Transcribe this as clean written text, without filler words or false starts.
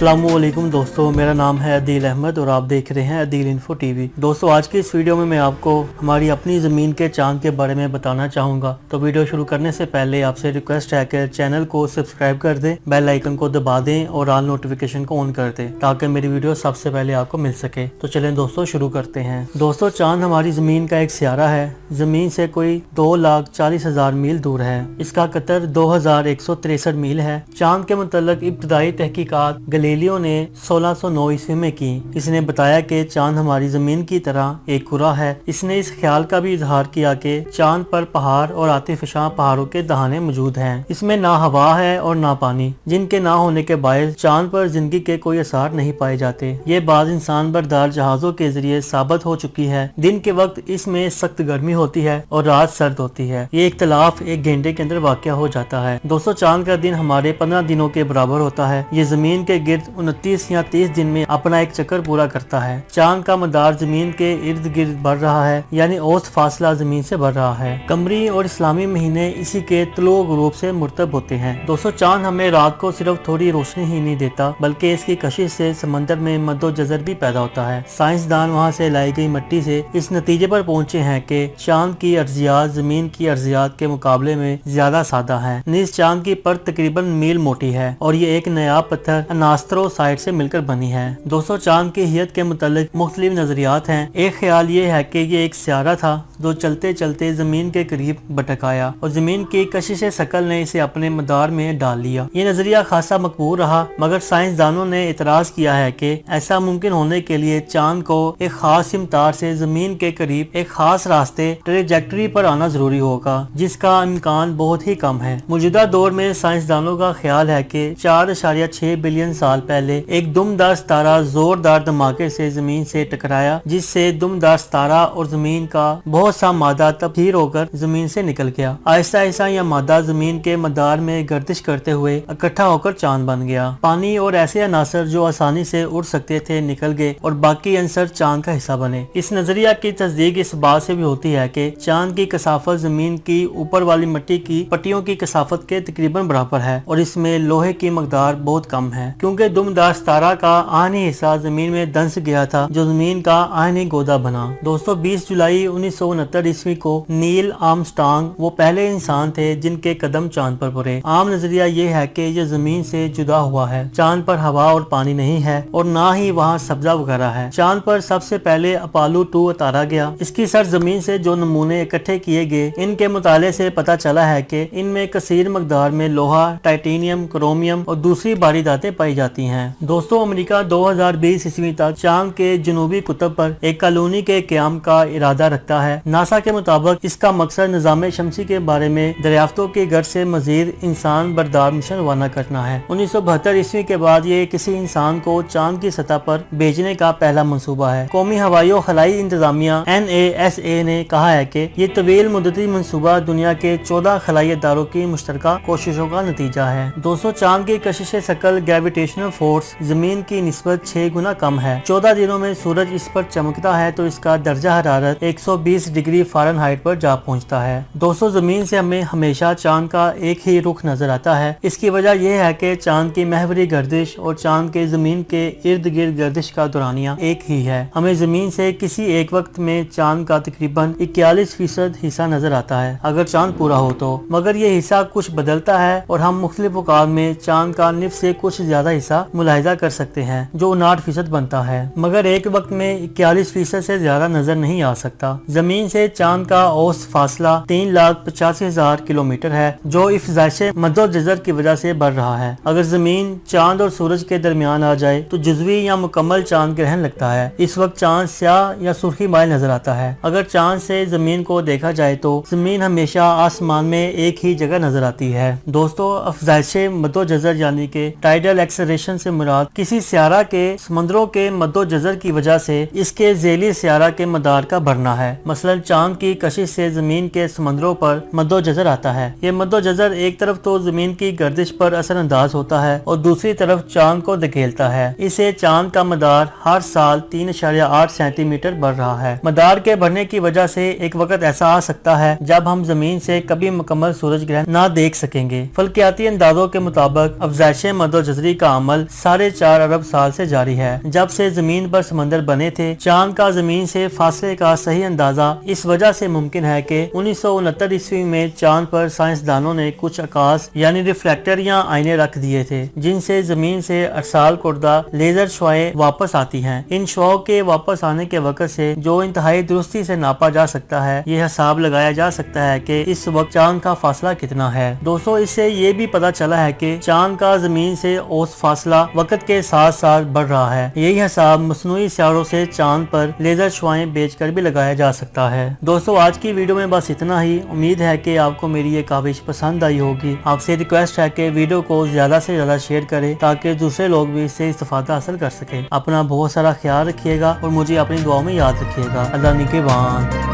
अस्सलामुअलैकुम दोस्तों, मेरा नाम है अदील अहमद और आप देख रहे हैं अदील इन्फो टीवी। दोस्तों, आज की इस वीडियो में मैं आपको हमारी अपनी ज़मीन के चांद के बारे में बताना चाहूँगा। तो वीडियो शुरू करने से पहले आपसे रिक्वेस्ट है कि चैनल को सब्सक्राइब कर दें, बेल आइकन को दबा दें और ऑल नोटिफिकेशन को ऑन कर दें ताकि मेरी वीडियो सबसे पहले आपको मिल सके। तो चलें दोस्तों, शुरू करते हैं। दोस्तों, चांद हमारी ज़मीन का एक सियारा है। ज़मीन से कोई 2,40,000 मील दूर है। इसका कतर 2,163 मील है। चांद के मुतल्लिक इब्तदाई तहकीकात गैलीलियो ने 1609 ईस्वी में की। इसने बताया कि चांद हमारी जमीन की तरह एक कुरा है। इसने इस ख्याल का भी इजहार किया कि चांद पर पहाड़ और आतिफशां पहाड़ों के दहाने मौजूद हैं। इसमें ना हवा है और ना पानी, जिनके ना होने के बायस चांद पर जिंदगी के कोई असर नहीं पाए जाते। ये बात इंसान बरदार जहाजों के जरिए साबित हो चुकी है। दिन के वक्त इसमें सख्त गर्मी होती है और रात सर्द होती है। ये इख्तलाफ एक घंटे के अंदर वाक़या हो जाता है। दोस्तों, चांद का दिन हमारे 15 दिनों के बराबर होता है। ये जमीन के गिर्द 29 या 30 दिन में अपना एक चक्कर पूरा करता है। चांद का मदार जमीन के इर्द गिर्द बढ़ रहा है, यानी औसत फासला जमीन से बढ़ रहा है। कमरी और इस्लामी महीने इसी के तुलू गुरूब से मुर्तब होते हैं। दोस्तों, चांद हमें रात को सिर्फ थोड़ी रोशनी ही नहीं देता, बल्कि इसकी कशिश से समंदर में मद्दो जज़र भी पैदा होता है। साइंसदान वहाँ से लाई गई मिट्टी से इस नतीजे पर पहुँचे हैं कि चांद की अर्जियात जमीन की अर्जियात के मुकाबले में ज्यादा सादा है। नीज चांद की परत तकरीबन मील मोटी है और ये एक नया पत्थर अनास्ट्रोसाइट से मिलकर बनी है। दोस्तों, चांद की हियत के मुतालिक मुख्तलिफ नजरियात हैं। एक ख्याल ये है कि ये एक सियारा था जो चलते चलते जमीन के करीब भटक आया और जमीन की कशिश शकल ने इसे अपने मदार में डाल लिया। ये नजरिया खासा मकबूल रहा, मगर साइंसदानों ने इतराज किया है कि ऐसा मुमकिन होने के लिए चांद को एक खास सिमतार से जमीन के करीब एक खास रास्ते ट्रेजेक्टरी पर आना जरूरी होगा, जिसका इम्कान बहुत ही कम है। मौजूदा दौर में साइंसदानों का ख्याल है कि 4.6 बिलियन साल पहले एक दुमदार सितारा जोरदार धमाके से जमीन से टकराया, जिससे दुमदार सितारा और जमीन का बहुत सा मादा तब्दील होकर जमीन से निकल गया। आहिस्ता आहिस्ता यह मादा जमीन के मदार में गर्दिश करते हुए इकट्ठा होकर चांद बन गया। पानी और ऐसे अनासर जो आसानी से उड़ सकते थे निकल गए और बाकी अंसर चांद का हिस्सा बने। इस नजरिया की तस्दीक इस बात से भी होती है कि चांद की कसाफत जमीन की ऊपर वाली मिट्टी की पट्टियों की कसाफत के तकरीबन बराबर है और इसमें लोहे की मकदार बहुत कम है, क्योंकि दुमदार सितारा का आहनी हिस्सा जमीन में दंस गया था, जो जमीन का आहनी गोदा बना। दोस्तों, 20 जुलाई 1969 ईस्वी को नील आर्मस्ट्रांग वो पहले इंसान थे जिनके कदम चांद पर पड़े। आम नजरिया ये है कि यह जमीन से जुदा हुआ है। चांद पर हवा और पानी नहीं है और ना ही वहाँ सब्जा वगैरह है। चांद पर सबसे पहले अपोलो 2 उतारा गया। इसकी सर जमीन से जो नमूने इकट्ठे किए गए, इनके मुताले से पता चला है कि इनमें कसीर मकदार में लोहा, टाइटेनियम, क्रोमियम और दूसरी भारी धातें पाई जाती हैं। दोस्तों, अमेरिका 2020 ईस्वी तक चांद के जनूबी कुतब पर एक कॉलोनी के क्याम का इरादा रखता है। नासा के मुताबिक इसका मकसद निजाम शमसी के बारे में दरियाफ्तों की गर्ज से मजीद इंसान बरदार मिशन रवाना करना है। 1972 ईस्वी के बाद ये किसी इंसान को चांद की सतह पर भेजने का पहला मंसूबा है। कौमी हवाई और खलाई इंतजामिया NASA ने कहा है कि ये तवील मुद्दती मंसूबा दुनिया के 14 खलाई इदारों की मुश्तरका कोशिशों का नतीजा है। दोस्तों, चांद की कशिश शकल ग्रेविटेशनल फोर्स जमीन की निस्बत 6 गुना कम है। 14 दिनों में सूरज इस पर चमकता है तो इसका दर्जा हरारत 120 डिग्री फ़ारेनहाइट पर जा पहुंचता है। दोस्तों, जमीन से हमें हमेशा चांद का एक ही रुख नजर आता है। इसकी वजह यह है कि चांद की महवरी गर्दिश और चांद के जमीन के इर्द गिर्द गर्दिश का दौरानिया एक ही है। हमें जमीन से किसी एक वक्त में चांद का तकरीबन 41% हिस्सा नजर आता है अगर चांद पूरा हो तो, मगर ये हिस्सा कुछ बदलता है और हम मुख्तलिफ औकात में चांद का निफ से कुछ ज्यादा हिस्सा मुलाहिजा कर सकते हैं, जो 59% बनता है, मगर एक वक्त में 41% से ज्यादा नजर नहीं आ सकता। जमीन से चांद का औसत फासला 3,85,000 किलोमीटर है, जो इफ़ज़ाइश मद्दो जज़र की वजह से बढ़ रहा है। अगर जमीन चांद और सूरज के दरमियान आ जाए तो जुज़वी या मुकम्मल चांद ग्रहण लगता है। इस वक्त चांद स्याह या सुर्खी माइल नजर आता है। अगर चांद से जमीन को देखा जाए तो जमीन हमेशा आसमान में एक ही जगह नजर आती है। दोस्तों, अफ़ज़ाइश मद्दो जज़र यानी कि टाइडल एक्सेलरेशन से मुराद किसी सियारा के समंदरों के मद्दो जज़र की वजह से इसके ज़ेली सियारा के मदार का बढ़ना है। मसलन चांद की कशिश से जमीन के समंदरों पर मद्दो जज़र आता है। ये मद्दो जज़र एक तरफ तो जमीन की गर्दिश पर असरअंदाज होता है और दूसरी तरफ चांद को धकेलता है। इसे चांद का मदार हर साल 3.8 सेंटीमीटर बढ़ रहा है। मदार के बढ़ने की वजह से एक वक्त ऐसा आ सकता है जब हम जमीन से कभी मुकम्मल सूरज ग्रहण ना देख सकेंगे। फल्कियाती अंदाजों के मुताबिक अफजाइश मद्दो जज़री का अमल अमल 4.5 अरब साल से जारी है। जब से जमीन पर समंदर बने थे, चांद का जमीन से फासले का सही अंदाजा इस वजह से मुमकिन है कि 1969 ईस्वी में चांद पर साइंसदानों ने कुछ आकाश यानी रिफ्लेक्टर या आईने रख दिए थे, जिनसे जमीन से अरसाल कुर्दा लेजर शुआएं वापस आती हैं। इन शुआओं के वापस आने के वक्त से जो इंतहाई दुरुस्ती से नापा जा सकता है, ये हिसाब लगाया जा सकता है कि इस वक्त चांद का फासला कितना है। दोस्तों, इससे ये भी पता चला है कि चांद का जमीन से औसत फासला वक्त के साथ साथ बढ़ रहा है। यही हिसाब मसनूई सियारों से चांद पर लेजर शुआएं बेचकर भी लगाया जा सकता है। दोस्तों, आज की वीडियो में बस इतना ही। उम्मीद है कि आपको मेरी ये काविश पसंद आई होगी। आपसे रिक्वेस्ट है कि वीडियो को ज्यादा से ज्यादा शेयर करें ताकि दूसरे लोग भी इससे इस्तेफादा हासिल कर सकें। अपना बहुत सारा ख्याल रखिएगा और मुझे अपनी दुआओं में याद रखिएगा। अल्लाह निगहबान।